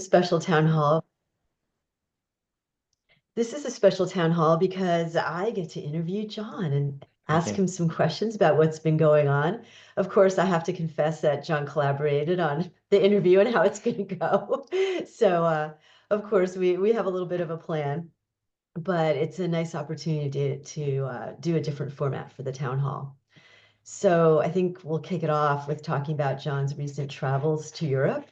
special town hall. This is a special town hall because I get to interview John and ask Okay. him some questions about what's been going on. Of course, I have to confess that John collaborated on the interview and how it's going to go. So, of course, we have a little bit of a plan, but it's a nice opportunity to do a different format for the town hall. So I think we'll kick it off with talking about John's recent travels to Europe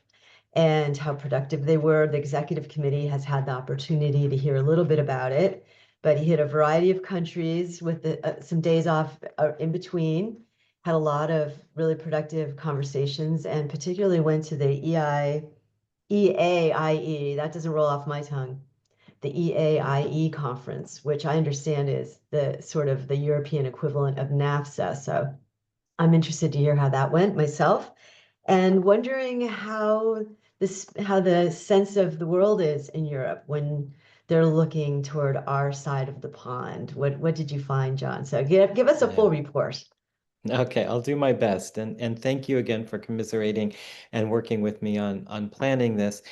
and how productive they were. The executive committee has had the opportunity to hear a little bit about it, but he hit a variety of countries with some days off in between, had a lot of really productive conversations, and particularly went to the EAIE, that doesn't roll off my tongue, the EAIE conference, which I understand is the sort of the European equivalent of NAFSA. So I'm interested to hear how that went myself and wondering how the sense of the world is in Europe when they're looking toward our side of the pond. What did you find, John? So give us a full Yeah. report. Okay, I'll do my best. And thank you again for commiserating and working with me on planning this.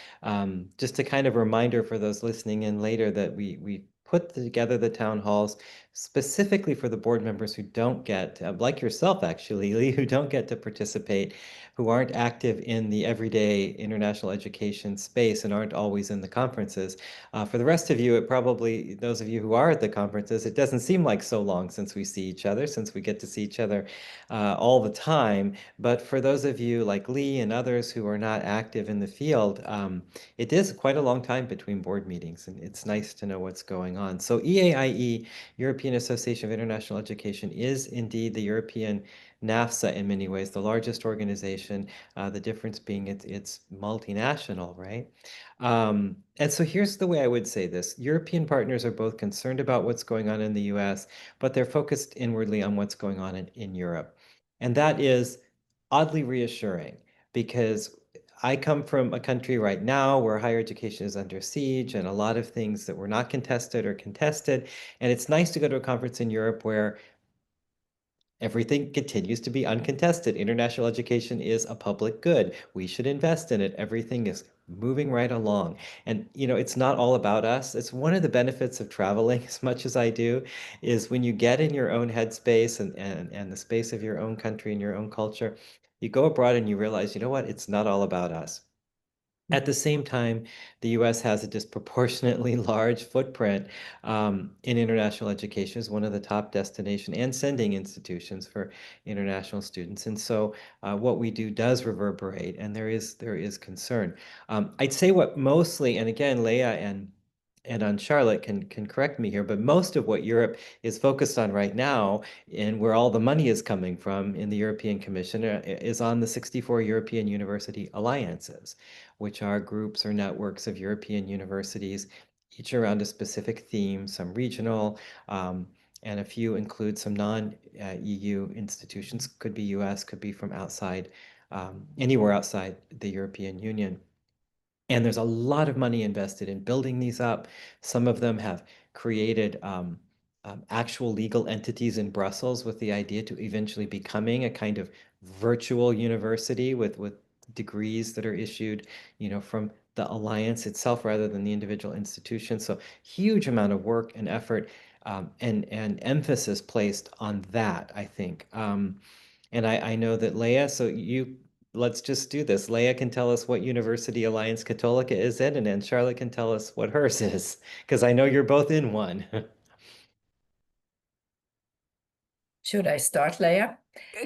Just a kind of reminder for those listening in later that we put together the town halls specifically for the board members who don't get, like yourself actually, Lee, who don't get to participate, who aren't active in the everyday international education space and aren't always in the conferences. For the rest of you, it probably, those of you who are at the conferences, it doesn't seem like so long since we see each other, since we get to see each other all the time. But for those of you like Lee and others who are not active in the field, it is quite a long time between board meetings, and it's nice to know what's going on. So EAIE, European Association of International Education, is indeed the European NAFSA in many ways, the largest organization, the difference being it's multinational, right? And so here's the way I would say this. European partners are both concerned about what's going on in the US, but they're focused inwardly on what's going on in Europe. And that is oddly reassuring because I come from a country right now where higher education is under siege and a lot of things that were not contested are contested. And it's nice to go to a conference in Europe where everything continues to be uncontested. International education is a public good. We should invest in it. Everything is moving right along. And, you know, it's not all about us. It's one of the benefits of traveling as much as I do, is when you get in your own headspace and the space of your own country and your own culture, you go abroad and you realize, you know what, it's not all about us. At the same time, the US has a disproportionately large footprint in international education as one of the top destination and sending institutions for international students. And so what we do does reverberate, and there is concern. I'd say what mostly, and again, Leah and on Charlotte can correct me here, but most of what Europe is focused on right now, and where all the money is coming from in the European Commission, is on the 64 European University Alliances, which are groups or networks of European universities, each around a specific theme, some regional, and a few include some non-EU institutions, could be US, could be from outside, anywhere outside the European Union. And there's a lot of money invested in building these up. Some of them have created actual legal entities in Brussels with the idea to eventually becoming a kind of virtual university with degrees that are issued, you know, from the alliance itself rather than the individual institution. So huge amount of work and effort and emphasis placed on that, I think. And I know that Leah, so let's just do this. Leah can tell us what University Alliance Católica is in, and then Charlotte can tell us what hers is, because I know you're both in one. Should I start, Leah?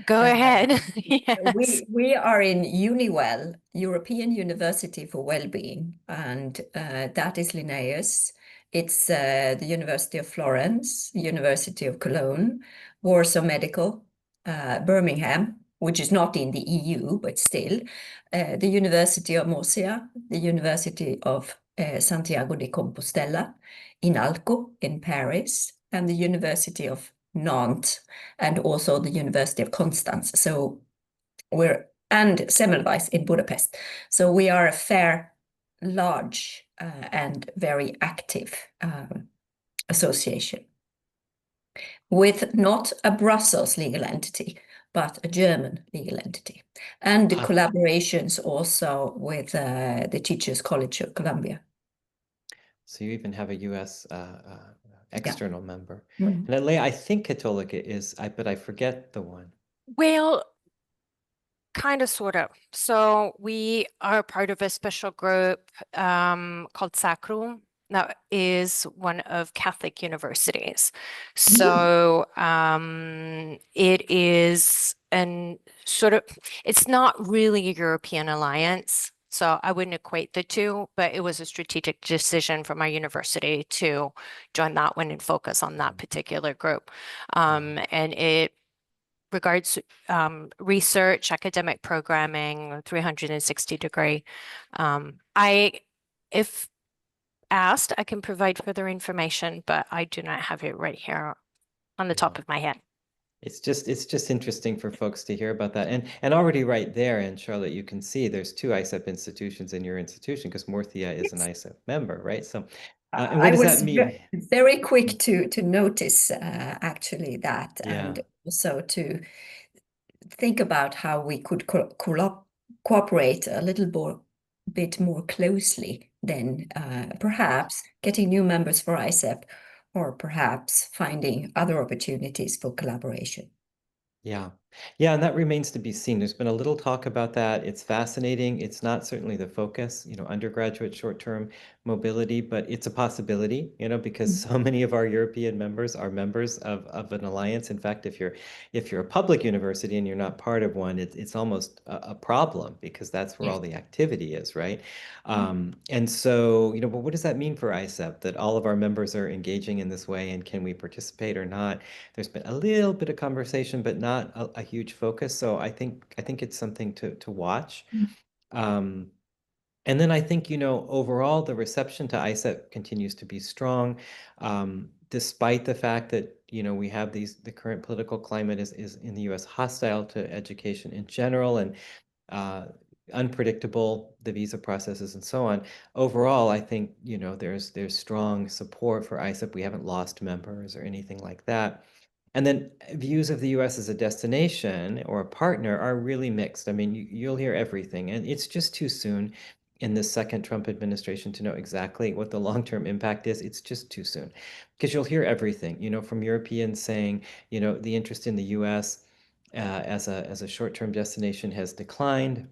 Go ahead. Yes. We are in UniWell, European University for Wellbeing, and that is Linnaeus. It's the University of Florence, University of Cologne, Warsaw Medical, Birmingham, which is not in the EU, but still, the University of Murcia, the University of Santiago de Compostela, INALCO in Paris, and the University of Nantes, and also the University of Constance. So and Semmelweis in Budapest. So we are a fair, large, and very active association with not a Brussels legal entity, but a German legal entity. And the Ah. collaborations also with the Teachers College of Columbia. So you even have a U.S. External member. Mhm. And Leia, I think Catholic is, but I forget the one. Well, kind of, sort of. So we are part of a special group called Sacrum. That is one of Catholic universities. So it is an sort of, it's not really a European alliance. So I wouldn't equate the two, but it was a strategic decision from our university to join that one and focus on that particular group. And it regards research, academic programming, 360-degree. If asked, I can provide further information, but I do not have it right here on the top Yeah. of my head. It's just interesting for folks to hear about that. And already right there, and Charlotte, you can see there's two ISEP institutions in your institution because Morthia is an ISEP member, right? So, and what I does was that mean? very quick to notice actually that, Yeah. and also to think about how we could cooperate a little bit more closely than perhaps getting new members for ISEP, or perhaps finding other opportunities for collaboration. Yeah. Yeah, and that remains to be seen. There's been a little talk about that. It's fascinating. It's not certainly the focus, undergraduate short-term mobility, but it's a possibility, because so many of our European members are members of an alliance. In fact, if you're a public university and you're not part of one, it's almost a problem because that's where Yeah. all the activity is, right? And so, but what does that mean for ISEP that all of our members are engaging in this way, and can we participate or not? There's been a little bit of conversation, but not a huge focus. So I think it's something to watch. And then I think, overall, the reception to ISEP continues to be strong, despite the fact that, we have the current political climate is in the US hostile to education in general, and unpredictable, the visa processes and so on. Overall, I think, there's strong support for ISEP. We haven't lost members or anything like that. And then views of the US as a destination or a partner are really mixed. I mean, you'll hear everything, and it's just too soon in this second Trump administration to know exactly what the long-term impact is. It's just too soon because you'll hear everything, from Europeans saying, the interest in the US as a short-term destination has declined.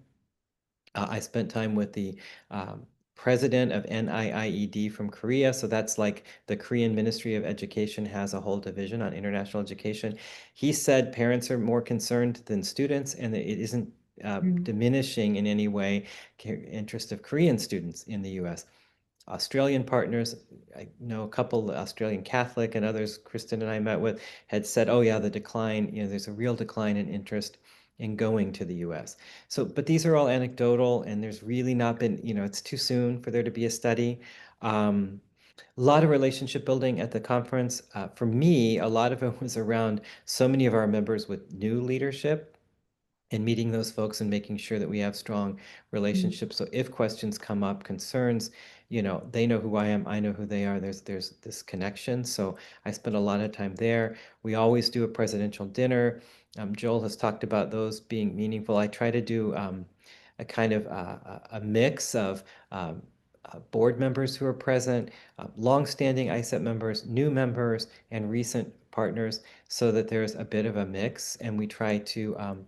I spent time with the president of NIIED from Korea. So that's like the Korean Ministry of Education has a whole division on international education. He said parents are more concerned than students, and that it isn't diminishing in any way interest of Korean students in the US. Australian partners, I know a couple, Australian Catholic and others Kristen and I met with, had said, oh yeah, the decline, there's a real decline in interest in going to the US. So, but these are all anecdotal, and there's really not been, it's too soon for there to be a study. A lot of relationship building at the conference. For me, a lot of it was around so many of our members with new leadership and meeting those folks and making sure that we have strong relationships. So if questions come up, concerns, they know who I am, I know who they are. There's this connection. So I spent a lot of time there. We always do a presidential dinner. Joel has talked about those being meaningful. I try to do a kind of a mix of board members who are present, longstanding ISEP members, new members, and recent partners, so that there's a bit of a mix. And we try to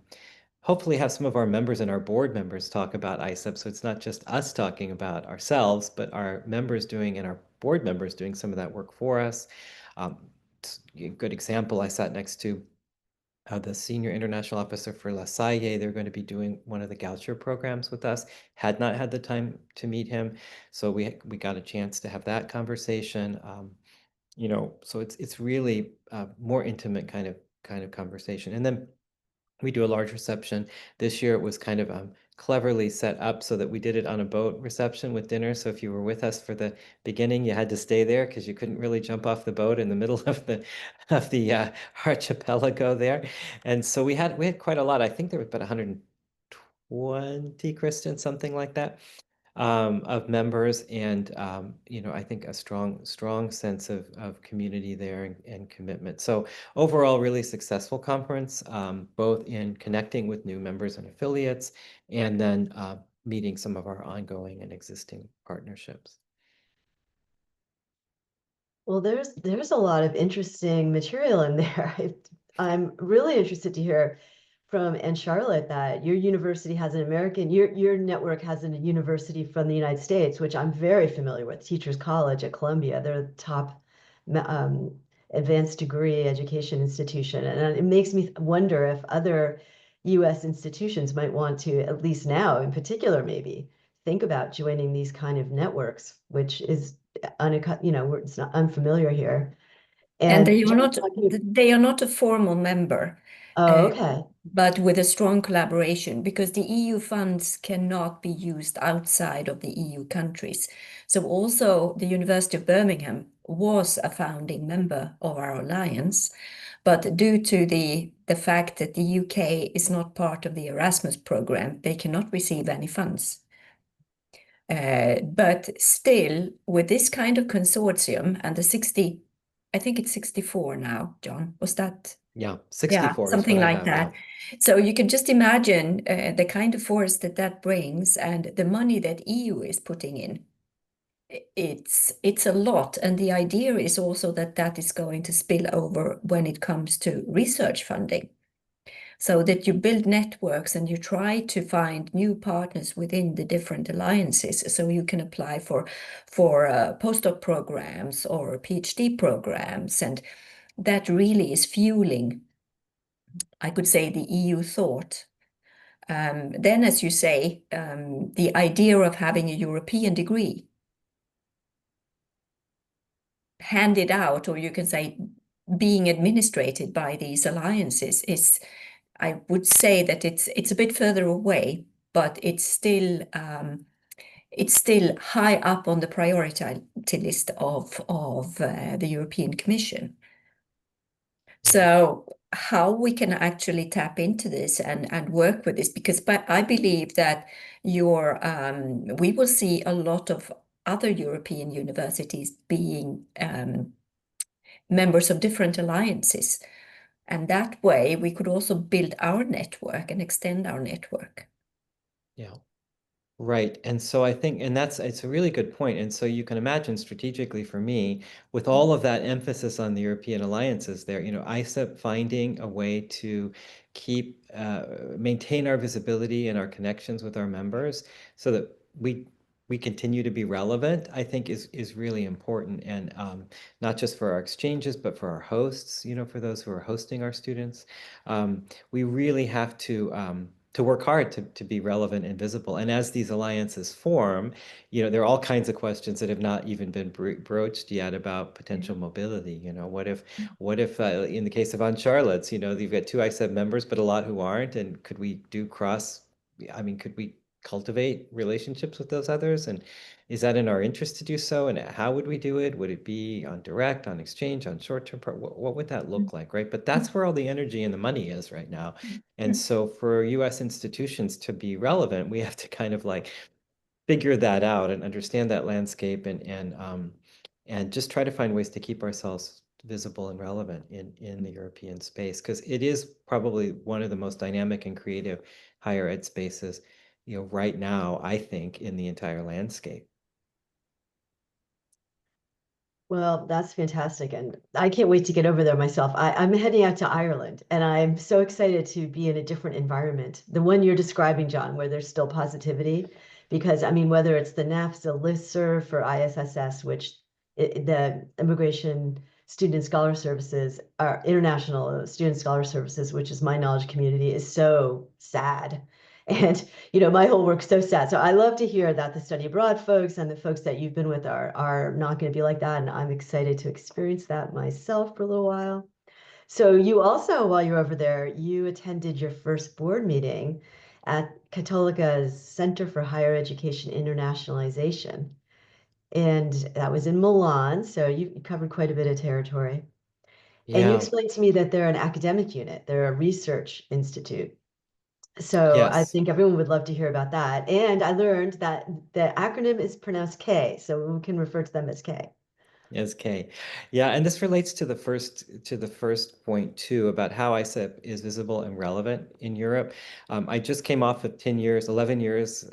hopefully have some of our members and our board members talk about ISEP. So it's not just us talking about ourselves, but our members doing and our board members doing some of that work for us. A good example, I sat next to the senior international officer for La Salle. They're going to be doing one of the Goucher programs with us. Had not had the time to meet him, so we got a chance to have that conversation. So it's really more intimate kind of conversation. And then we do a large reception. This year it was kind of cleverly set up so that we did it on a boat reception with dinner. So if you were with us for the beginning, you had to stay there because you couldn't really jump off the boat in the middle of the archipelago there. And so we had quite a lot. I think there were about 120, Kristen, something like that. of members, and I think a strong sense of community there, and commitment. So overall, really successful conference, both in connecting with new members and affiliates, and then meeting some of our ongoing and existing partnerships. Well, there's a lot of interesting material in there. I'm really interested to hear from Anne Charlotte that your university has an your network has a university from the United States, which I'm very familiar with, Teachers College at Columbia. They're the top um, advanced degree education institution. And it makes me wonder if other US institutions might want to, at least now in particular, maybe think about joining these kind of networks, which is it's not unfamiliar here. And And John, they are not a formal member, oh, okay. but with a strong collaboration, because the EU funds cannot be used outside of the EU countries. So also the University of Birmingham was a founding member of our alliance, but due to the fact that the UK is not part of the Erasmus program, they cannot receive any funds. But still, with this kind of consortium and the 60, I think it's 64 now, John, was that? Yeah, 64 is Something what I like have, that. yeah. So you can just imagine the kind of force that brings, and the money that EU is putting in. It's a lot, and the idea is also that is going to spill over when it comes to research funding, so that you build networks and you try to find new partners within the different alliances, so you can apply for postdoc programs or PhD programs, and that really is fueling, I could say, the EU thought. Then, as you say, the idea of having a European degree handed out, or you can say being administrated by these alliances, is, I would say that it's a bit further away, but it's still high up on the priority list of the European Commission. So how we can actually tap into this and work with this, because I believe that we will see a lot of other European universities being members of different alliances. And that way we could also build our network and extend our network. Yeah. Right. And so I think, and it's a really good point. And so you can imagine strategically for me, with all of that emphasis on the European alliances there, ISEP finding a way to maintain our visibility and our connections with our members so that we continue to be relevant, I think is really important. And not just for our exchanges, but for our hosts, for those who are hosting our students. We really have to work hard to be relevant and visible. And as these alliances form, there are all kinds of questions that have not even been broached yet about potential mobility. What if in the case of On Charlotte's, you've got two ISEB members, but a lot who aren't, and could we could we cultivate relationships with those others? And is that in our interest to do so? And how would we do it? Would it be on direct, on exchange, on short-term? What would that look like, right? But that's where all the energy and the money is right now. And so for US institutions to be relevant, we have to kind of like figure that out and understand that landscape, and just try to find ways to keep ourselves visible and relevant in the European space, because it is probably one of the most dynamic and creative higher ed spaces, right now, I think, in the entire landscape. Well, that's fantastic. And I can't wait to get over there myself. I'm heading out to Ireland and I'm so excited to be in a different environment. The one you're describing, John, where there's still positivity. Because, I mean, whether it's the NAFSA listserv for ISSS, which the Immigration Student Scholar Services, our International Student Scholar Services, which is my knowledge community, is so sad. And my whole work's so sad. So I love to hear that the study abroad folks and the folks that you've been with are not going to be like that. And I'm excited to experience that myself for a little while. So you also, while you're over there, you attended your first board meeting at Cattolica's Center for Higher Education Internationalization. And that was in Milan. So you covered quite a bit of territory. And you Yeah. explained to me that they're an academic unit, they're a research institute. So I Yes. think everyone would love to hear about that. And I learned that the acronym is pronounced K, so we can refer to them as K. As K. Yeah, and this relates to the first point too about how ISEP is visible and relevant in Europe. I just came off of 10 years, 11 years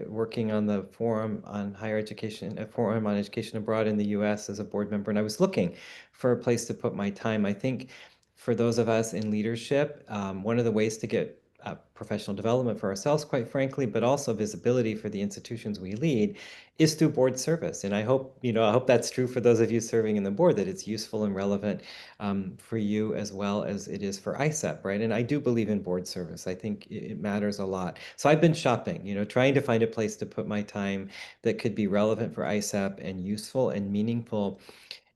working on the Forum on Higher Education, a Forum on Education Abroad in the US as a board member, and I was looking for a place to put my time. I think for those of us in leadership, one of the ways to get professional development for ourselves, quite frankly, but also visibility for the institutions we lead is through board service. And I hope, I hope that's true for those of you serving in the board, that it's useful and relevant for you as well as it is for ISEP, right? And I do believe in board service. I think it matters a lot. So I've been shopping, trying to find a place to put my time that could be relevant for ISEP and useful and meaningful.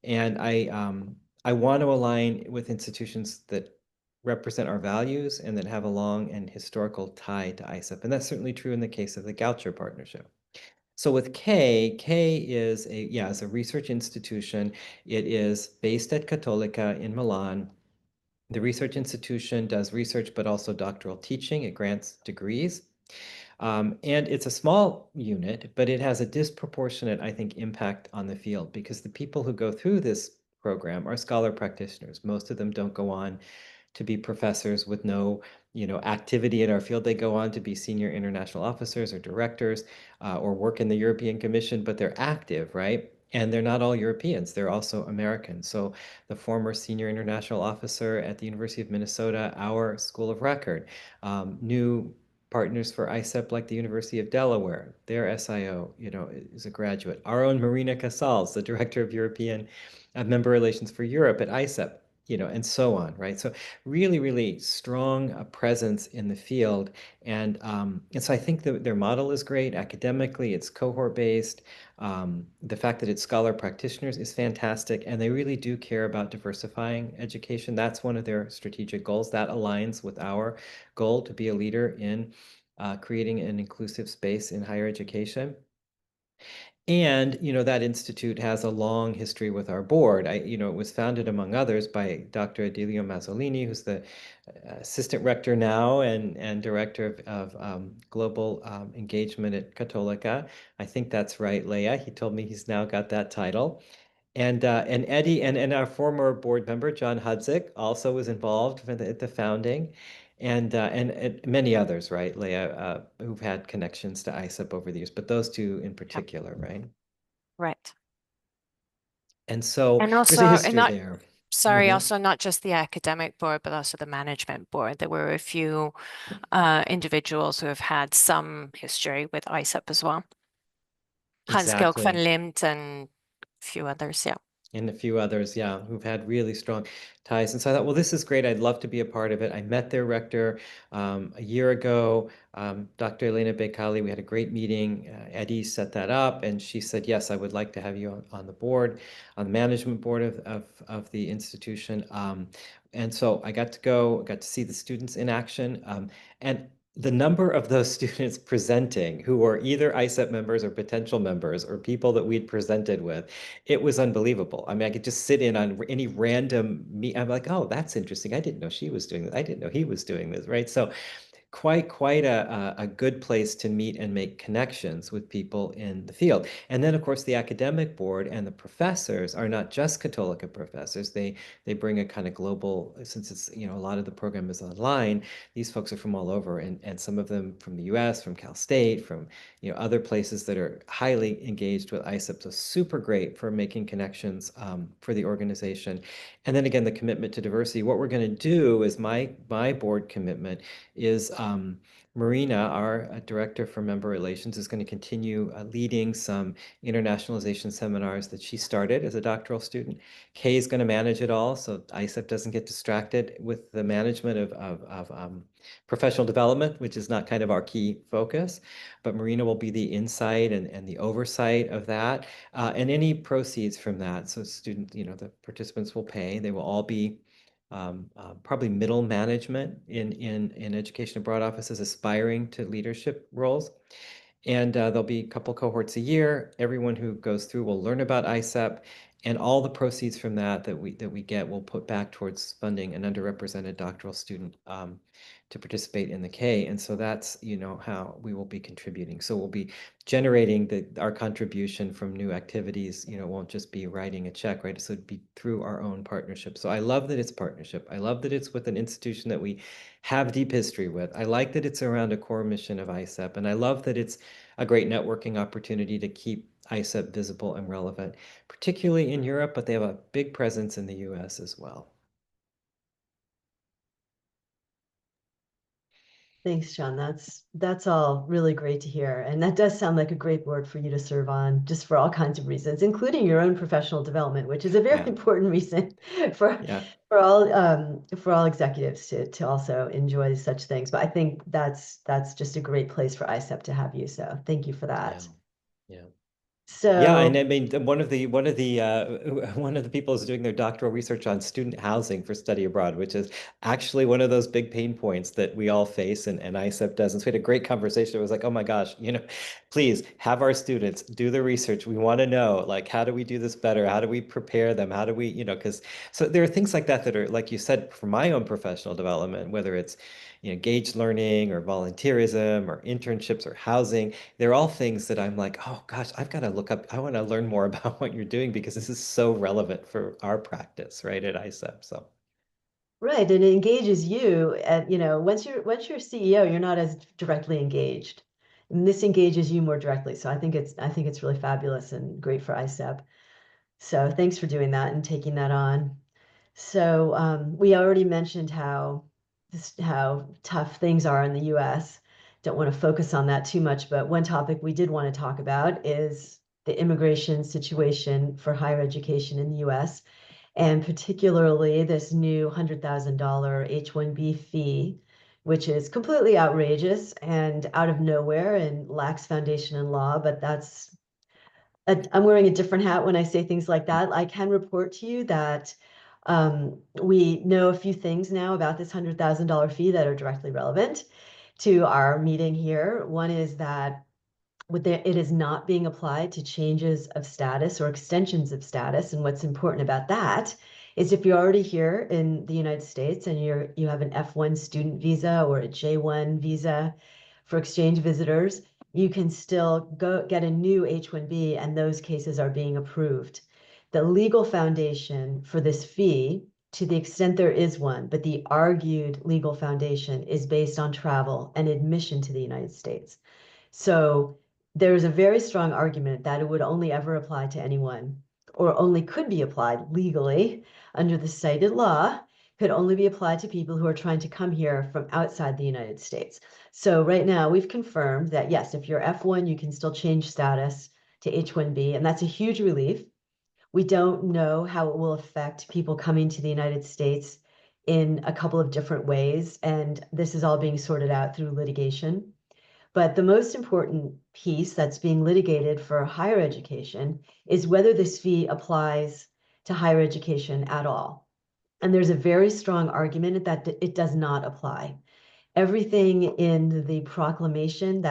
And I want to align with institutions that represent our values and that have a long and historical tie to ISEP. And that's certainly true in the case of the Goucher Partnership. So with K is is a research institution. It is based at Cattolica in Milan. The research institution does research, but also doctoral teaching. It grants degrees. And it's a small unit, but it has a disproportionate, I think, impact on the field because the people who go through this program are scholar practitioners. Most of them don't go on to be professors with no, activity in our field. They go on to be senior international officers or directors or work in the European Commission, but they're active, right? And they're not all Europeans, they're also Americans. So the former senior international officer at the University of Minnesota, our school of record, new partners for ISEP like the University of Delaware, their SIO, is a graduate. Our own Marina Casals, the director of European member relations for Europe at ISEP, and so on, right? So really, really strong presence in the field. And so I think their model is great. Academically, it's cohort based. The fact that it's scholar practitioners is fantastic. And they really do care about diversifying education. That's one of their strategic goals. That aligns with our goal to be a leader in creating an inclusive space in higher education. And, that institute has a long history with our board. It was founded, among others, by Dr. Adilio Mazzolini, who's the assistant rector now and director of global engagement at Cattolica. I think that's right, Leah. He told me he's now got that title. And Eddie and our former board member, John Hudzik, also was involved at the founding. And many others, right, Leah, who've had connections to ISEP over the years, but those two in particular, right? Right. And so And there's a also, and history not, there. sorry, Mhm. also not just the academic board, but also the management board. There were a few individuals who have had some history with ISEP as well. Hans-Georg van Exactly. Liemt and a few others, yeah. And a few others, yeah, who've had really strong ties. And so I thought, well, this is great. I'd love to be a part of it. I met their rector a year ago, Dr. Elena Becali. We had a great meeting. Eddie set that up, and she said, yes, I would like to have you on the board, on the management board of the institution. And so I got to go, got to see the students in action. And the number of those students presenting who are either ISEP members or potential members or people that we'd presented with, it was unbelievable. I mean, I could just sit in on any random meet. I'm like, oh, that's interesting. I didn't know she was doing this. I didn't know he was doing this, right? So quite a good place to meet and make connections with people in the field. And then, of course, the academic board and the professors are not just Cattolica professors. They bring a kind of global, since it's, a lot of the program is online, these folks are from all over, and some of them from the US, from Cal State, from, other places that are highly engaged with ISEP. So super great for making connections for the organization. And then again, the commitment to diversity. What we're going to do is my board commitment is Marina, our director for member relations, is going to continue leading some internationalization seminars that she started as a doctoral student. Kay is going to manage it all, so ISEP doesn't get distracted with the management of professional development, which is not kind of our key focus. But Marina will be the insight and the oversight of that, and any proceeds from that. So student, the participants will pay. They will all be probably middle management in education abroad offices aspiring to leadership roles. And there'll be a couple cohorts a year. Everyone who goes through will learn about ISEP, and all the proceeds from that we get will put back towards funding an underrepresented doctoral student to participate in the K. And so that's, you know, how we will be contributing. So we'll be generating our contribution from new activities, you know, won't just be writing a check, right? So it'd be through our own partnership. So I love that it's partnership. I love that it's with an institution that we have deep history with. I like that it's around a core mission of ISEP. And I love that it's a great networking opportunity to keep ISEP visible and relevant, particularly in Europe, but they have a big presence in the US as well. Thanks, John. That's all really great to hear. And that does sound like a great board for you to serve on, just for all kinds of reasons, including your own professional development, which is a very Yeah. important reason for Yeah. for all executives to also enjoy such things. But I think that's just a great place for ISEP to have you. So thank you for that. Yeah. Yeah, and So I mean, one of the one of the people is doing their doctoral research on student housing for study abroad, which is actually one of those big pain points that we all face, and ISEP does. And so we had a great conversation. It was like, oh my gosh, you know, please have our students do the research. We want to know, like, how do we do this better? How do we prepare them? How do we, you know, because so there are things like that that are, like you said, for my own professional development, whether it's, you know, engaged learning or volunteerism or internships or housing. They're all things that I'm like, oh gosh, I've got to look up. I want to learn more about what you're doing because this is so relevant for our practice, right, at ISEP. So right, and it engages you at, you know, once you're CEO, you're not as directly engaged. And this engages you more directly. So I think it's really fabulous and great for ISEP. So thanks for doing that and taking that on. So we already mentioned how tough things are in the US. Don't want to focus on that too much, but one topic we did want to talk about is the immigration situation for higher education in the US, and particularly this new $100,000 H-1B fee, which is completely outrageous and out of nowhere and lacks foundation in law, but I'm wearing a different hat when I say things like that. I can report to you that we know a few things now about this $100,000 fee that are directly relevant to our meeting here. One is that it is not being applied to changes of status or extensions of status. And what's important about that is if you're already here in the United States and you have an F1 student visa or a J1 visa for exchange visitors, you can still go get a new H-1B, and those cases are being approved. The legal foundation for this fee, to the extent there is one, but the argued legal foundation is based on travel and admission to the United States. So there's a very strong argument that it would only ever apply to anyone, or only could be applied legally under the cited law, could only be applied to people who are trying to come here from outside the United States. So right now we've confirmed that yes, if you're F1, you can still change status to H-1B, and that's a huge relief. We don't know how it will affect people coming to the United States in a couple of different ways, and this is all being sorted out through litigation. But the most important piece that's being litigated for higher education is whether this fee applies to higher education at all. And there's a very strong argument that it does not apply. Everything in the proclamation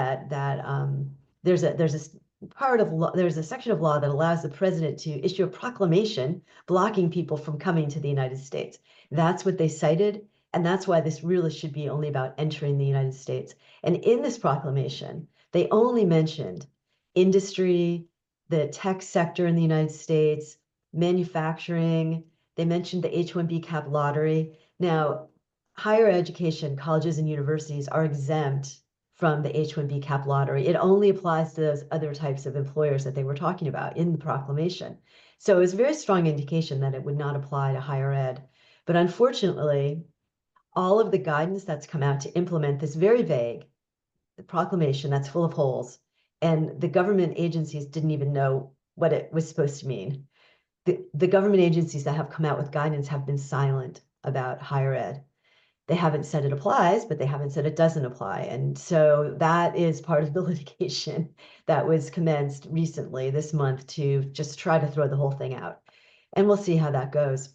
there's a section of law that allows the president to issue a proclamation blocking people from coming to the United States. That's what they cited, and that's why this really should be only about entering the United States. And in this proclamation, they only mentioned industry, the tech sector in the United States, manufacturing. They mentioned the H-1B cap lottery. Now, higher education, colleges and universities are exempt from the H-1B cap lottery. It only applies to those other types of employers that they were talking about in the proclamation. So it was a very strong indication that it would not apply to higher ed. But unfortunately, all of the guidance that's come out to implement this very vague proclamation that's full of holes, and the government agencies didn't even know what it was supposed to mean. The government agencies that have come out with guidance have been silent about higher ed. They haven't said it applies, but they haven't said it doesn't apply. And so that is part of the litigation that was commenced recently this month to just try to throw the whole thing out. And we'll see how that goes.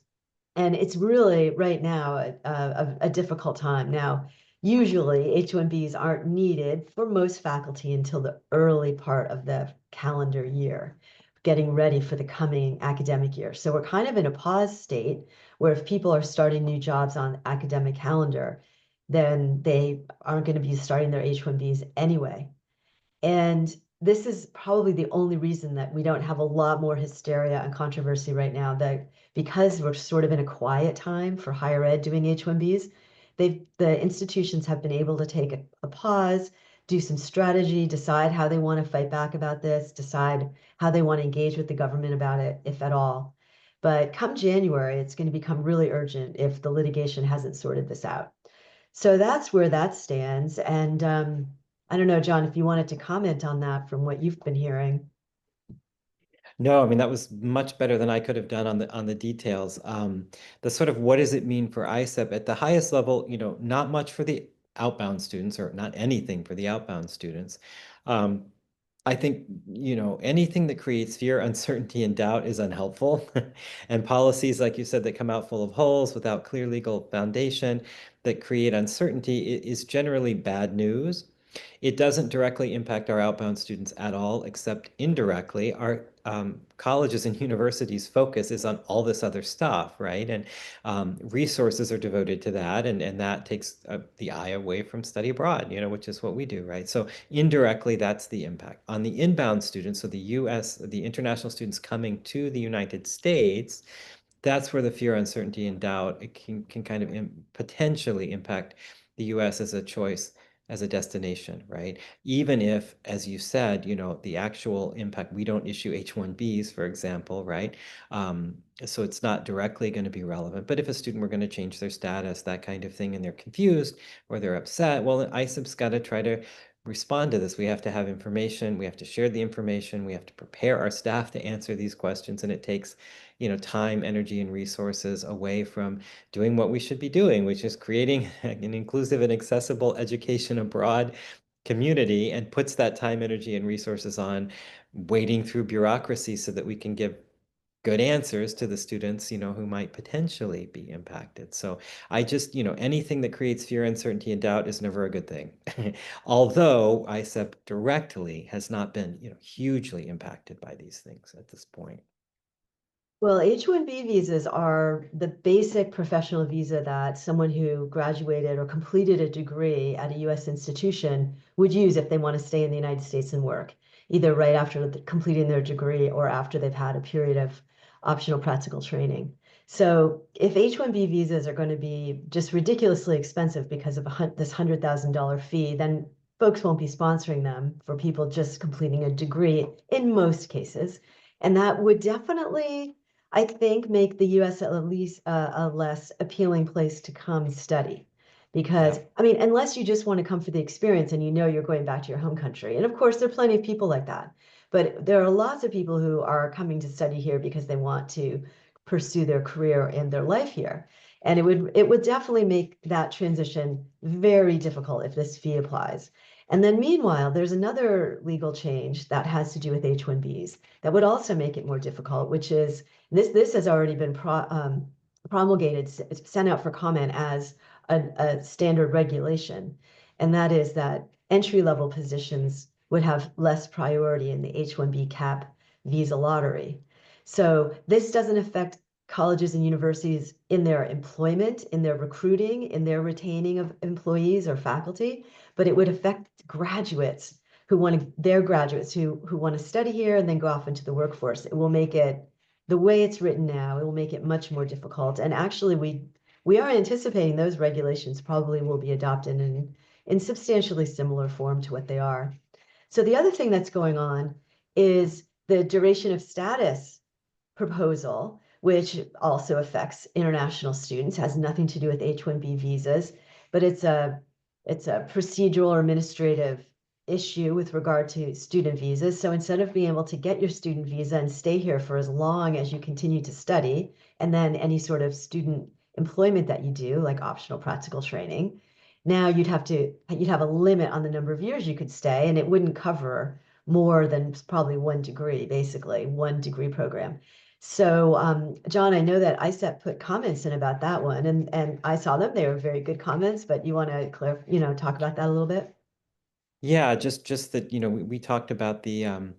And it's really right now a difficult time. Now, usually H-1Bs aren't needed for most faculty until the early part of the calendar year, getting ready for the coming academic year. So we're kind of in a pause state where if people are starting new jobs on academic calendar, then they aren't going to be starting their H-1Bs anyway. And this is probably the only reason that we don't have a lot more hysteria and controversy right now, that because we're sort of in a quiet time for higher ed doing H-1Bs, the institutions have been able to take a pause, do some strategy, decide how they want to fight back about this, decide how they want to engage with the government about it, if at all. But come January, it's going to become really urgent if the litigation hasn't sorted this out. So that's where that stands. And I don't know, John, if you wanted to comment on that from what you've been hearing. No, I mean that was much better than I could have done on the details. The sort of what does it mean for ISEP at the highest level, not much for the outbound students, or not anything for the outbound students. Um, I think, anything that creates fear, uncertainty, and doubt is unhelpful. And policies, like you said, that come out full of holes without clear legal foundation that create uncertainty is generally bad news. It doesn't directly impact our outbound students at all, except indirectly. Our colleges and universities' focus is on all this other stuff, right? And resources are devoted to that, and that takes the eye away from study abroad, which is what we do, right? So indirectly, that's the impact. On the inbound students, so the US, the international students coming to the United States, that's where the fear, uncertainty, and doubt it can kind of potentially impact the US as a choice, as a destination, right? Even if, as you said, the actual impact, we don't issue H-1Bs, for example, right? So it's not directly going to be relevant. But if a student were going to change their status, that kind of thing, and they're confused or they're upset, well, ISEP's got to try to respond to this. We have to have information. We have to share the information. We have to prepare our staff to answer these questions. And it takes, time, energy, and resources away from doing what we should be doing, which is creating an inclusive and accessible education abroad community, and puts that time, energy, and resources on wading through bureaucracy so that we can give good answers to the students, who might potentially be impacted. So I just, anything that creates fear, uncertainty, and doubt is never a good thing. Although ISEP directly has not been, hugely impacted by these things at this point. Well, H-1B visas are the basic professional visa that someone who graduated or completed a degree at a US institution would use if they want to stay in the United States and work, either right after completing their degree or after they've had a period of optional practical training. So if H-1B visas are going to be just ridiculously expensive because of this $100,000 fee, then folks won't be sponsoring them for people just completing a degree in most cases. And that would definitely, I think, make the US at least a less appealing place to come study. Because, Yeah. I mean, unless you just want to come for the experience and you're going back to your home country. And of course, there are plenty of people like that. But there are lots of people who are coming to study here because they want to pursue their career and their life here. And it would definitely make that transition very difficult if this fee applies. And then meanwhile, there's another legal change that has to do with H-1Bs that would also make it more difficult, which is this has already been promulgated, sent out for comment as a standard regulation, and that is that entry-level positions would have less priority in the H-1B cap visa lottery. So this doesn't affect colleges and universities in their employment, in their recruiting, in their retaining of employees or faculty, but it would affect graduates who want to study here and then go off into the workforce. It will make it, the way it's written now, it will make it much more difficult. And actually, we are anticipating those regulations probably will be adopted in substantially similar form to what they are. So the other thing that's going on is the duration of status proposal, which also affects international students, has nothing to do with H-1B visas, but it's a procedural or administrative issue with regard to student visas. So instead of being able to get your student visa and stay here for as long as you continue to study, and then any sort of student employment that you do, like optional practical training, now you'd have a limit on the number of years you could stay, and it wouldn't cover more than probably one degree, basically, one degree program. So, John, I know that ISEP put comments in about that one, and I saw them. They were very good comments, but you want to talk about that a little bit? Yeah, just that, we talked about the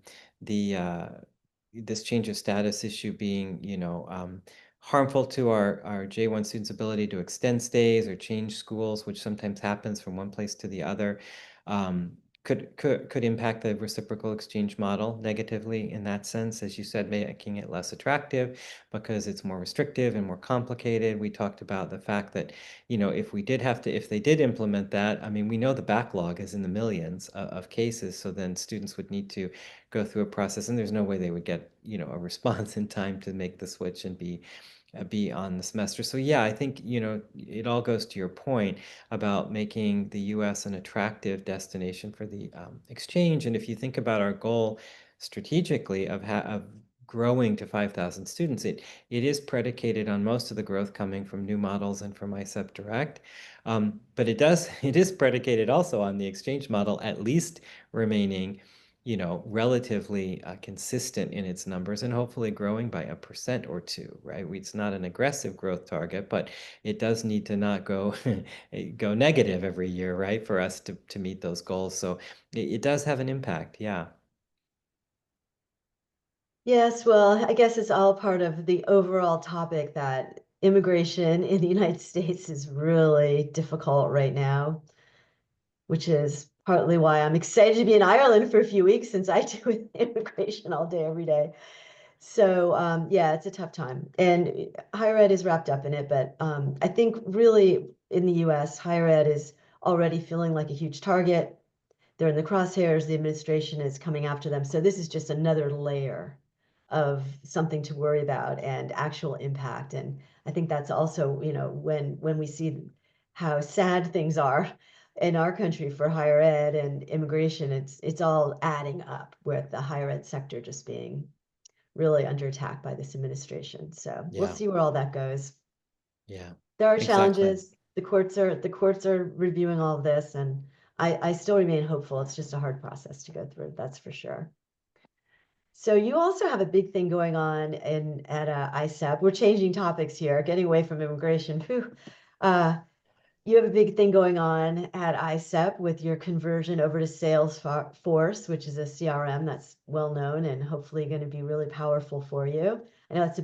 this change of status issue being, harmful to our J1 students' ability to extend stays or change schools, which sometimes happens from one place to the other. Could impact the reciprocal exchange model negatively in that sense, as you said, making it less attractive because it's more restrictive and more complicated. We talked about the fact that, if they did implement that, I mean, we know the backlog is in the millions of cases, so then students would need to go through a process, and there's no way they would get, a response in time to make the switch and be on the semester. So yeah, I think, it all goes to your point about making the US an attractive destination for the exchange. And if you think about our goal strategically of growing to 5,000 students, it is predicated on most of the growth coming from new models and from ISEP Direct. But it is predicated also on the exchange model at least remaining relatively consistent in its numbers and hopefully growing by 1% or 2, right? It's not an aggressive growth target, but it does need to not go go negative every year, right? For us to meet those goals. So it does have an impact, yeah. Yes, well, I guess it's all part of the overall topic that immigration in the United States is really difficult right now, which is partly why I'm excited to be in Ireland for a few weeks since I do with immigration all day, every day. So yeah, it's a tough time. And higher ed is wrapped up in it, but I think really in the US, higher ed is already feeling like a huge target. They're in the crosshairs, the administration is coming after them. So this is just another layer of something to worry about and actual impact. And I think that's also, when we see how sad things are in our country for higher ed and immigration, it's all adding up with the higher ed sector just being really under attack by this administration. So we'll Yeah. see where all that goes. Yeah. There are Exactly. challenges. The courts are reviewing all of this, and I still remain hopeful. It's just a hard process to go through, that's for sure. So you also have a big thing going on at ISEP. We're changing topics here, getting away from immigration. Whew. You have a big thing going on at ISEP with your conversion over to Salesforce, which is a CRM that's well known and hopefully going to be really powerful for you. I know it's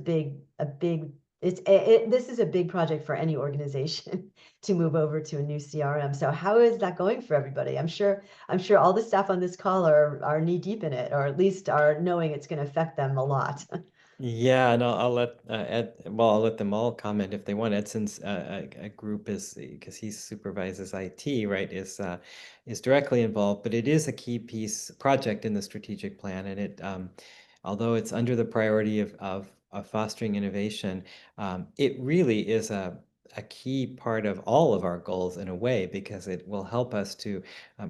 this is a big project for any organization to move over to a new CRM. So how is that going for everybody? I'm sure all the staff on this call are knee deep in it, or at least are knowing it's going to affect them a lot. Yeah, and I'll let Ed, well, I'll let them all comment if they want. Edson's a group is because he supervises IT, right, is directly involved, but it is a key piece project in the strategic plan, and it although it's under the priority of fostering innovation, it really is a key part of all of our goals in a way, because it will help us to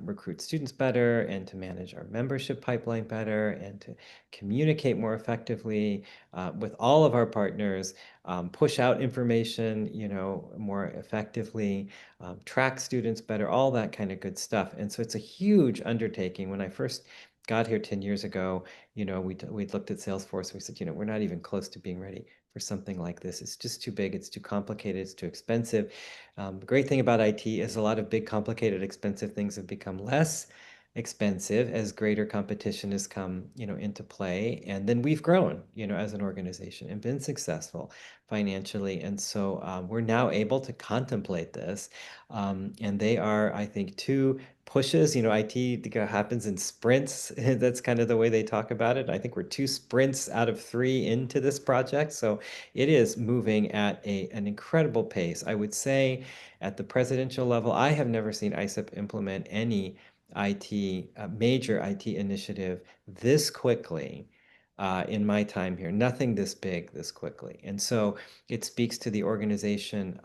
recruit students better and to manage our membership pipeline better and to communicate more effectively with all of our partners, push out information, more effectively, track students better, all that kind of good stuff. And so it's a huge undertaking. When I first got here 10 years ago, we looked at Salesforce. We said, we're not even close to being ready for something like this. It's just too big. It's too complicated. It's too expensive. The great thing about IT is a lot of big, complicated, expensive things have become less expensive as greater competition has come, into play. And then we've grown, as an organization and been successful financially. And so we're now able to contemplate this. And they are, I think, two pushes. IT happens in sprints. That's kind of the way they talk about it. I think we're 2 sprints out of 3 into this project. So it is moving at an incredible pace. I would say at the presidential level, I have never seen ISEP implement any major IT initiative this quickly in my time here. Nothing this big this quickly. And so it speaks to the organization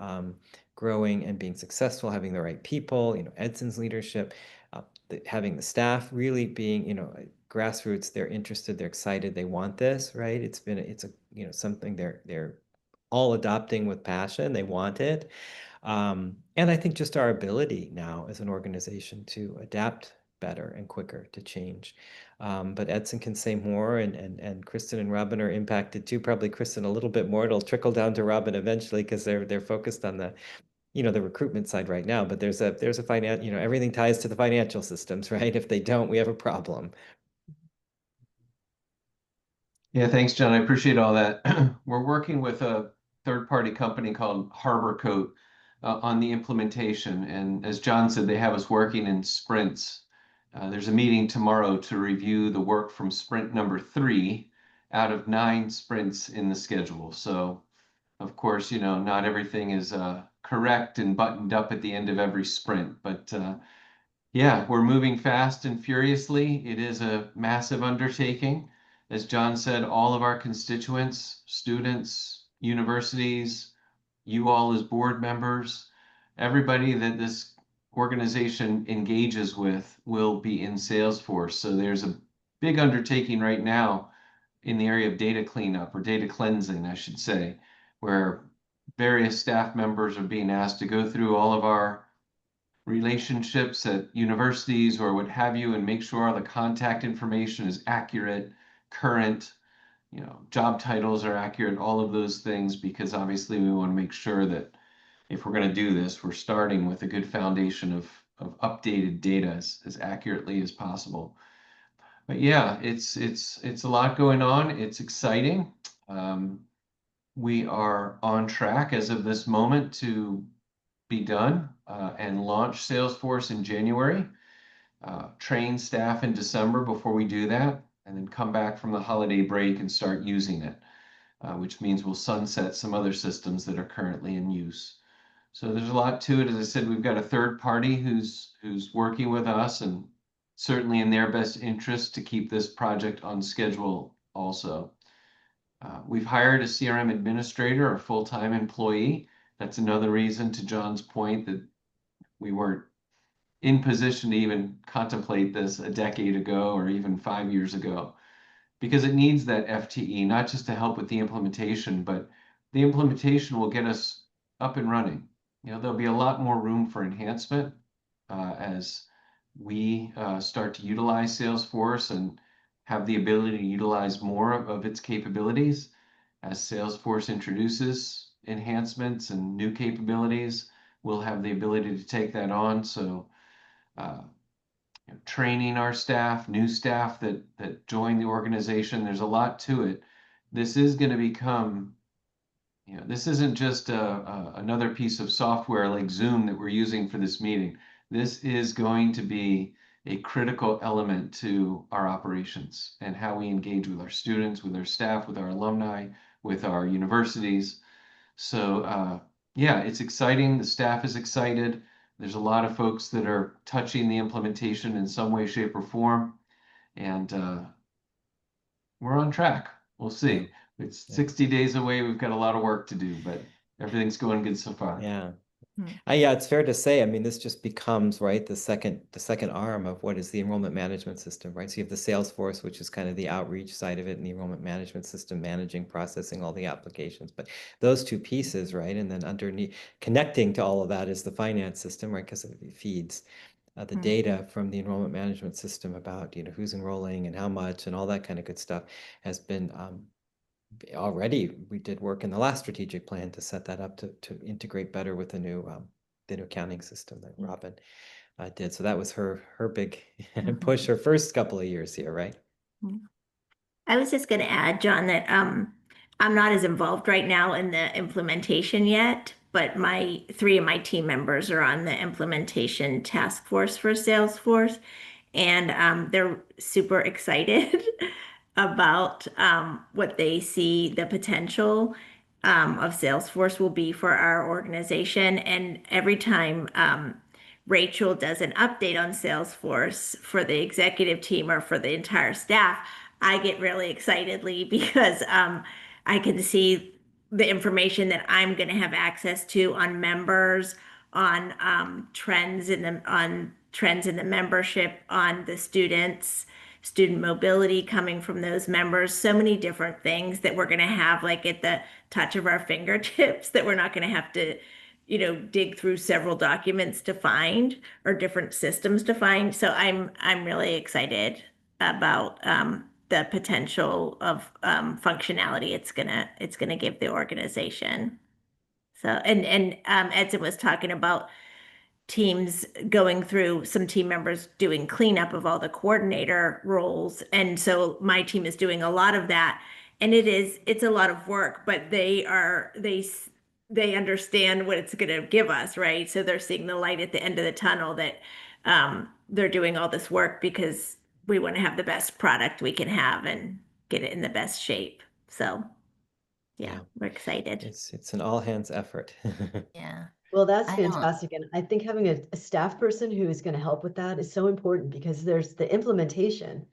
growing and being successful, having the right people, Edson's leadership, having the staff really being, grassroots, they're interested, they're excited, they want this, right? It's something they're all adopting with passion, they want it. And I think just our ability now as an organization to adapt better and quicker to change. But Edson can say more, and Kristen and Robin are impacted too. Probably Kristen a little bit more. It'll trickle down to Robin eventually because they're focused on the the recruitment side right now. But there's a finance, everything ties to the financial systems, right? If they don't, we have a problem. Yeah, thanks, John. I appreciate all that. We're working with a third-party company called Harbor Coat on the implementation. And as John said, they have us working in sprints. There's a meeting tomorrow to review the work from sprint number 3 out of 9 sprints in the schedule. So, of course, you know, not everything is correct and buttoned up at the end of every sprint, but yeah, we're moving fast and furiously. It is a massive undertaking. As John said, all of our constituents, students, universities, you all as board members, everybody that this organization engages with will be in Salesforce. So there's a big undertaking right now in the area of data cleanup, or data cleansing, I should say, where various staff members are being asked to go through all of our relationships at universities or what have you, and make sure all the contact information is accurate, current, you know, job titles are accurate, all of those things, because obviously we want to make sure that if we're going to do this, we're starting with a good foundation of updated data as accurately as possible. But yeah, it's a lot going on. It's exciting. We are on track as of this moment to be done and launch Salesforce in January. Train staff in December before we do that, and then come back from the holiday break and start using it, which means we'll sunset some other systems that are currently in use. So there's a lot to it. As I said, we've got a third party who's working with us, and certainly in their best interest to keep this project on schedule also. We've hired a CRM administrator, a full-time employee. That's another reason, to John's point, that we weren't in position to even contemplate this a decade ago or even 5 years ago, because it needs that FTE, not just to help with the implementation, but the implementation will get us up and running. You know, there'll be a lot more room for enhancement as we start to utilize Salesforce and have the ability to utilize more of its capabilities. As Salesforce introduces enhancements and new capabilities, we'll have the ability to take that on. So training our staff, new staff that join the organization, there's a lot to it. This is going to become, you know, this isn't just another piece of software like Zoom that we're using for this meeting. This is going to be a critical element to our operations and how we engage with our students, with our staff, with our alumni, with our universities. So yeah, it's exciting. The staff is excited. There's a lot of folks that are touching the implementation in some way, shape, or form. And we're on track. We'll see. It's 60 days away. We've got a lot of work to do, but everything's going good so far. Yeah. Yeah, it's fair to say, I mean, this just becomes, right, the second arm of what is the enrollment management system, right? So you have the Salesforce, which is kind of the outreach side of it, and the enrollment management system, managing, processing all the applications. But those two pieces, right? And then underneath, connecting to all of that is the finance system, right? Because it feeds the data from the enrollment management system about, you know, who's enrolling and how much and all that kind of good stuff has been already. We did work in the last strategic plan to set that up to integrate better with the new accounting system that Robin did. So that was her big push, her first couple of years here, right? I was just going to add, John, that I'm not as involved right now in the implementation yet, but 3 of my team members are on the implementation task force for Salesforce, and they're super excited about what they see the potential of Salesforce will be for our organization. And every time Rachel does an update on Salesforce for the executive team or for the entire staff, I get really excitedly because I can see the information that I'm going to have access to on members, on trends in the membership, on the students, student mobility coming from those members, so many different things that we're going to have like at the touch of our fingertips that we're not going to have to, you know, dig through several documents to find or different systems to find. So I'm really excited about the potential of functionality it's gonna give the organization. So and Edson was talking about teams going through, some team members doing cleanup of all the coordinator roles, and so my team is doing a lot of that. and it's a lot of work, but they understand what it's going to give us, right? So they're seeing the light at the end of the tunnel that they're doing all this work because we want to have the best product we can have and get it in the best shape. So yeah, Yeah. we're excited. It's an all hands effort. Yeah. Well, that's I don't. fantastic. And I think having a staff person who is going to help with that is so important because there's the implementation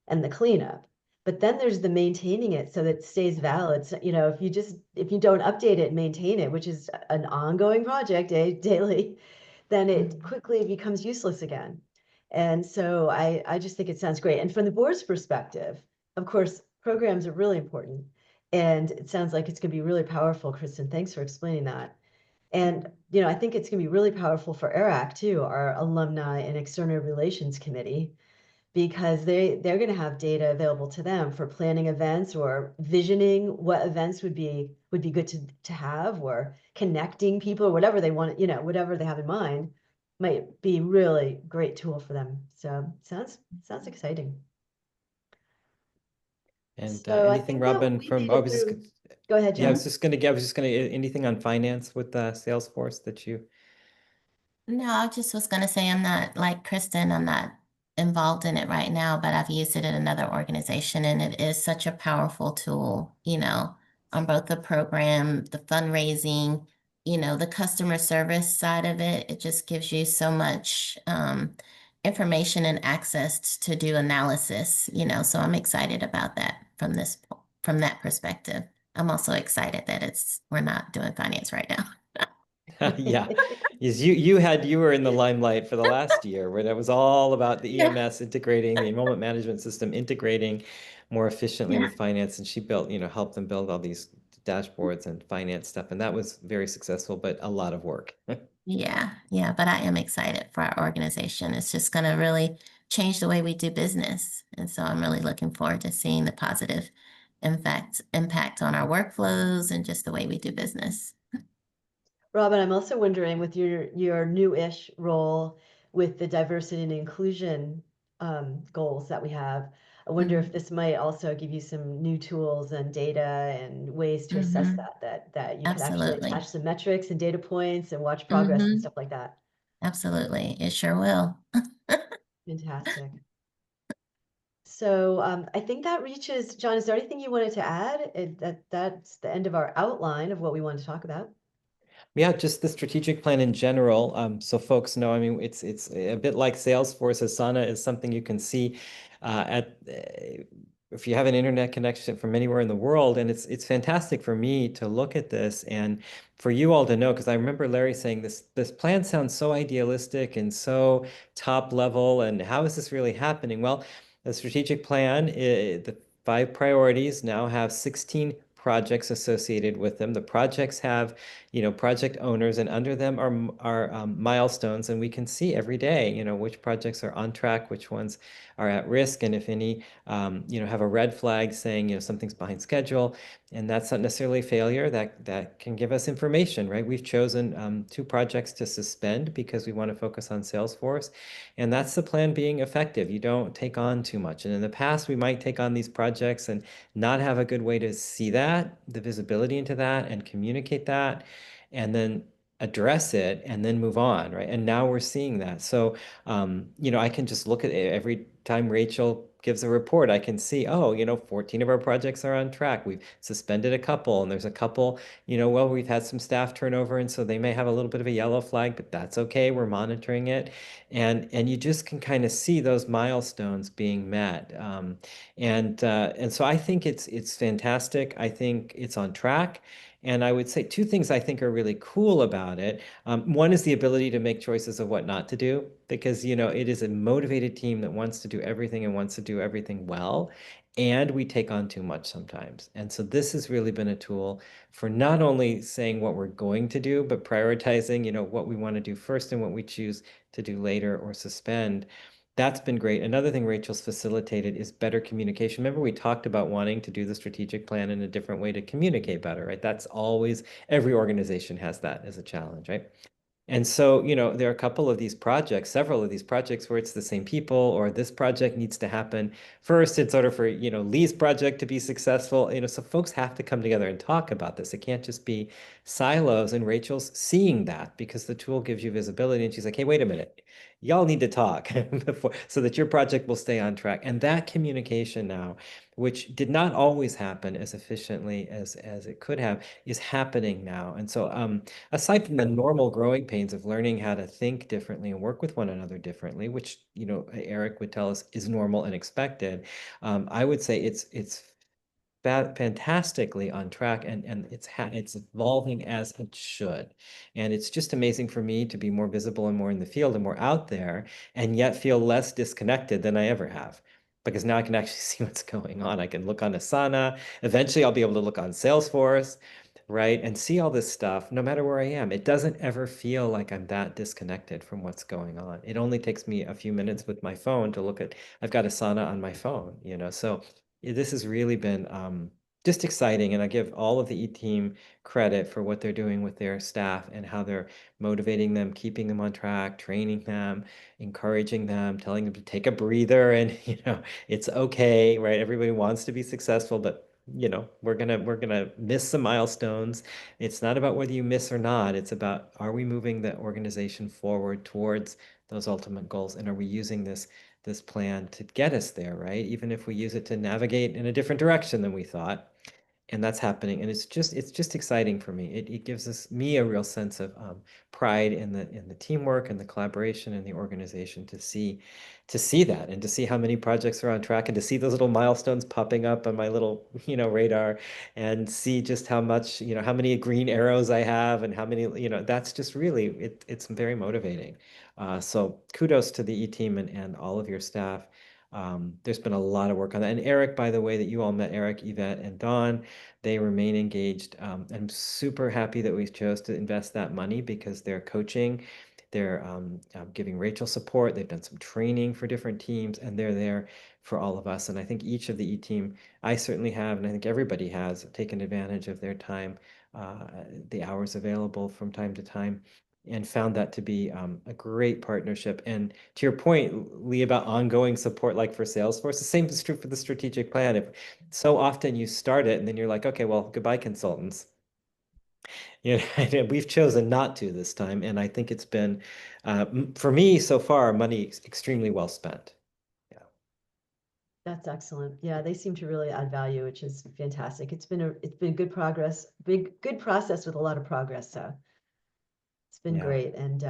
and the cleanup, but then there's the maintaining it so that it stays valid. So, you know, if you don't update it and maintain it, which is an ongoing project daily, then it quickly becomes useless again. And so I just think it sounds great. And from the board's perspective, of course, programs are really important. And it sounds like it's going to be really powerful, Kristen. Thanks for explaining that. And, you know, I think it's going to be really powerful for ERAC too, our Alumni and External Relations Committee, because they're going to have data available to them for planning events or visioning what events would be good to have, or connecting people or whatever they want, you know, whatever they have in mind might be really great tool for them. So sounds exciting. And So I anything, think that Robin, we from made it through. Go ahead, yeah, I Jen. was just gonna anything on finance with Salesforce that you. No, I just was going to say I'm not like Kristen, I'm not involved in it right now, but I've used it in another organization and it is such a powerful tool, on both the program, the fundraising, the customer service side of it. It just gives you so much information and access to do analysis, so I'm excited about that from that perspective. I'm also excited that we're not doing finance right now. Yeah, is you were in the limelight for the last year where that was all about the Yeah. EMS integrating, the enrollment management system integrating more efficiently Yeah. with finance, and she built, helped them build all these dashboards and finance stuff, and that was very successful, but a lot of work. Yeah, but I am excited for our organization. It's just going to really change the way we do business. And so I'm really looking forward to seeing the positive impact on our workflows and just the way we do business. Robin, I'm also wondering with your new-ish role with the diversity and inclusion goals that we have, I wonder if this might also give you some new tools and data and ways to assess that you could actually Absolutely. attach some metrics and data points and watch progress and Mhm. stuff like that. Absolutely. It sure will. Fantastic. So I think that reaches, John, is there anything you wanted to add? That's the end of our outline of what we want to talk about. Yeah, just the strategic plan in general. So folks know, I mean, it's a bit like Salesforce. Asana is something you can see if you have an internet connection from anywhere in the world, and it's fantastic for me to look at this and for you all to know, because I remember Larry saying this plan sounds so idealistic and so top level, and how is this really happening? Well, the strategic plan, the 5 priorities now have 16 projects associated with them. The projects have, project owners, and under them are milestones, and we can see every day, which projects are on track, which ones are at risk, and if any, have a red flag saying, something's behind schedule, and that's not necessarily failure. That can give us information, right? We've chosen 2 projects to suspend because we want to focus on Salesforce, and that's the plan being effective. You don't take on too much, and in the past, we might take on these projects and not have a good way to see that, the visibility into that, and communicate that, and then address it and then move on, right? And now we're seeing that. So, I can just look at it every time Rachel gives a report, I can see, oh, 14 of our projects are on track. We've suspended a couple, and there's a couple, well, we've had some staff turnover, and so they may have a little bit of a yellow flag, but that's okay. We're monitoring it. And you just can kind of see those milestones being met. And so I think it's fantastic. I think it's on track. And I would say 2 things I think are really cool about it. One is the ability to make choices of what not to do, because it is a motivated team that wants to do everything and wants to do everything well. And we take on too much sometimes. And so this has really been a tool for not only saying what we're going to do, but prioritizing, what we want to do first and what we choose to do later or suspend. That's been great. Another thing Rachel's facilitated is better communication. Remember, we talked about wanting to do the strategic plan in a different way to communicate better, right? That's always, every organization has that as a challenge, right? And so, there are a couple of these projects, several of these projects where it's the same people, or this project needs to happen first in order for, Lee's project to be successful. So folks have to come together and talk about this. It can't just be silos. And Rachel's seeing that because the tool gives you visibility. And she's like, hey, wait a minute. Y'all need to talk before, so that your project will stay on track. And that communication now, which did not always happen as efficiently as it could have, is happening now. And so, aside from the normal growing pains of learning how to think differently and work with one another differently, which, Eric would tell us is normal and expected, I would say it's fantastically on track, and it's evolving as it should. And it's just amazing for me to be more visible and more in the field and more out there, and yet feel less disconnected than I ever have. Because now I can actually see what's going on. I can look on Asana. Eventually, I'll be able to look on Salesforce, right? And see all this stuff no matter where I am. It doesn't ever feel like I'm that disconnected from what's going on. It only takes me a few minutes with my phone to look at, I've got Asana on my phone, So this has really been just exciting. And I give all of the E-team credit for what they're doing with their staff and how they're motivating them, keeping them on track, training them, encouraging them, telling them to take a breather and, it's okay, right? Everybody wants to be successful, but we're gonna miss some milestones. It's not about whether you miss or not. It's about, are we moving the organization forward towards those ultimate goals, and are we using this plan to get us there, right? Even if we use it to navigate in a different direction than we thought. And that's happening, and it's just exciting for me. It gives me a real sense of pride in the teamwork and the collaboration and the organization to see that, and to see how many projects are on track, and to see those little milestones popping up on my little radar, and see just how much how many green arrows I have, and how many that's just really it's very motivating. So kudos to the E-team and all of your staff. There's been a lot of work on that. And Eric, by the way, that you all met, Eric, Yvette, and Dawn, they remain engaged. I'm super happy that we chose to invest that money because they're coaching, they're giving Rachel support, they've done some training for different teams, and they're there for all of us. And I think each of the E-team, I certainly have, and I think everybody has taken advantage of their time, the hours available from time to time, and found that to be a great partnership. And to your point, Lee, about ongoing support, like for Salesforce, the same is true for the strategic plan. If so often you start it and then you're like, okay, well, goodbye, consultants. We've chosen not to this time, and I think it's been, for me so far, money extremely well spent. Yeah. That's excellent. Yeah, they seem to really add value, which is fantastic. It's been good progress, good process with a lot of progress. So it's been Yeah. great, and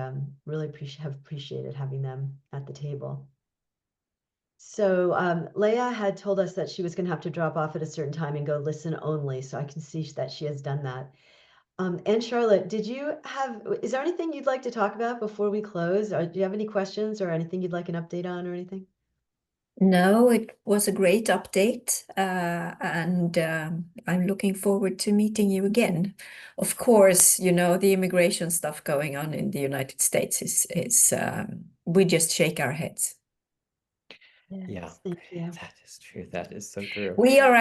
really have appreciated having them at the table. So Leah had told us that she was going to have to drop off at a certain time and go listen only. So I can see that she has done that. And Charlotte, is there anything you'd like to talk about before we close? Or do you have any questions or anything you'd like an update on or anything? No, it was a great update, and I'm looking forward to meeting you again. Of course, the immigration stuff going on in the United States is we just shake our heads. Yes, Yeah, thank you. that is true. That is so true. We have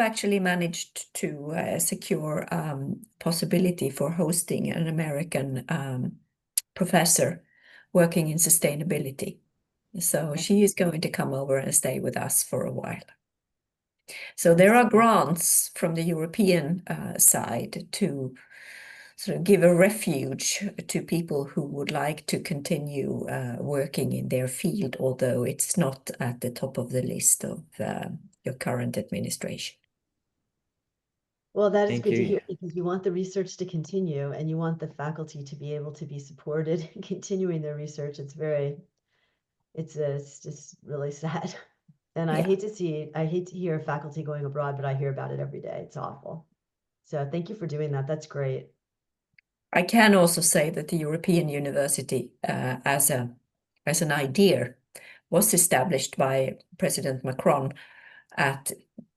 actually managed to secure possibility for hosting an American professor working in sustainability. So she is going to come over and stay with us for a while. So there are grants from the European side to sort of give a refuge to people who would like to continue working in their field, although it's not at the top of the list of your current administration. Well, that is Thank good to you. hear, because you want the research to continue and you want the faculty to be able to be supported in continuing their research. It's just really sad. And I Yeah. hate to hear faculty going abroad, but I hear about it every day. It's awful. So thank you for doing that. That's great. I can also say that the European University, as an idea, was established by President Macron at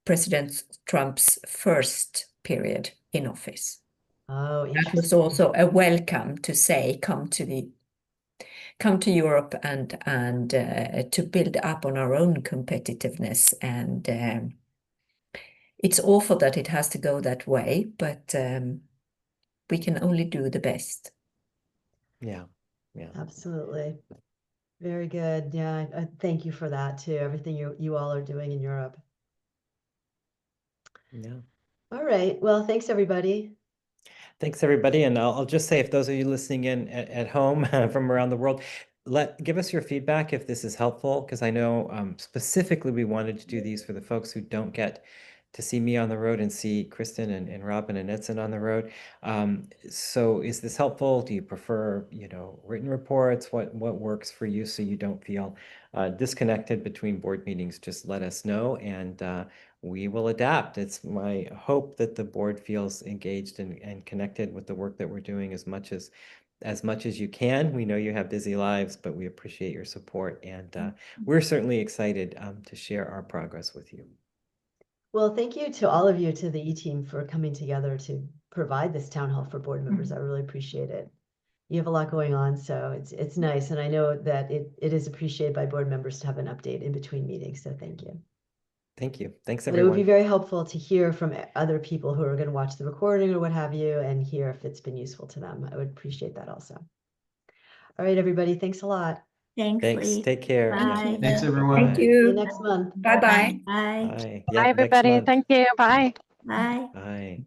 President Trump's first period in office. Oh, That was interesting. also a welcome to say, come to Europe and to build up on our own competitiveness. And it's awful that it has to go that way, but we can only do the best. Yeah. Yeah. Absolutely. Very good. Yeah, I thank you for that too, everything you all are doing in Europe. Yeah. All right. Well, thanks, everybody. Thanks, everybody. And I'll just say, if those of you listening in at home from around the world, give us your feedback if this is helpful, because I know specifically we wanted to do these for the folks who don't get to see me on the road and see Kristen and Robin and Edson on the road. So is this helpful? Do you prefer, written reports? What works for you so you don't feel disconnected between board meetings? Just let us know, and we will adapt. It's my hope that the board feels engaged and connected with the work that we're doing as much as you can. We know you have busy lives, but we appreciate your support, and we're certainly excited to share our progress with you. Well, thank you to all of you, to the E-team, for coming together to provide this town hall for board members. I really appreciate it. You have a lot going on, so it's nice, and I know that it is appreciated by board members to have an update in between meetings, so thank you. Thank you. Thanks, But it would be everyone. very helpful to hear from other people who are going to watch the recording or what have you, and hear if it's been useful to them. I would appreciate that also. All right, everybody, thanks a lot. Thanks, Thanks. Lee. Take care. Bye. Thanks, Yeah. everyone. Thank See you you. next month. Bye-bye. Bye. Bye. Bye, Yep, next everybody. month. Thank you. Bye. Bye. Bye.